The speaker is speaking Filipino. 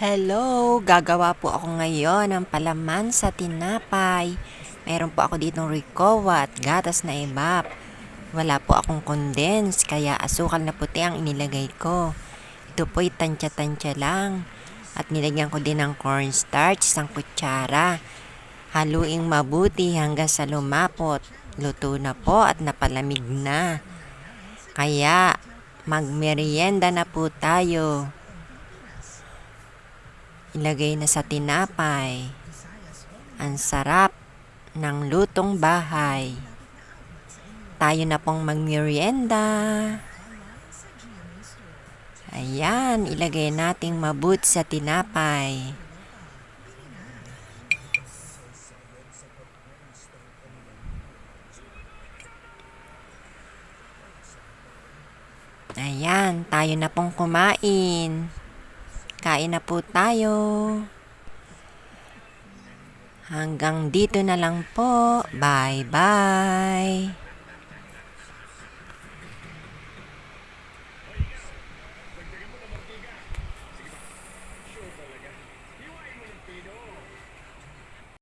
Hello! Gagawa po ako ngayon ng palaman sa tinapay. Meron po ako ditong Ricoa at gatas na ibap. Wala po akong condense, kaya asukal na puti ang inilagay ko. Ito po'y tansya-tansya lang. At nilagyan ko din ng cornstarch, isang kutsara. Haluing mabuti hanggang sa lumapot. Luto na po at napalamig na. Kaya magmerienda na po tayo. Ilagay na sa tinapay. Ang sarap ng lutong bahay. Tayo na pong magmerienda. Ayan, ilagay nating mabuti sa tinapay. Ayan, tayo na pong kumain. Kain na po tayo. Hanggang dito na lang po. Bye-bye.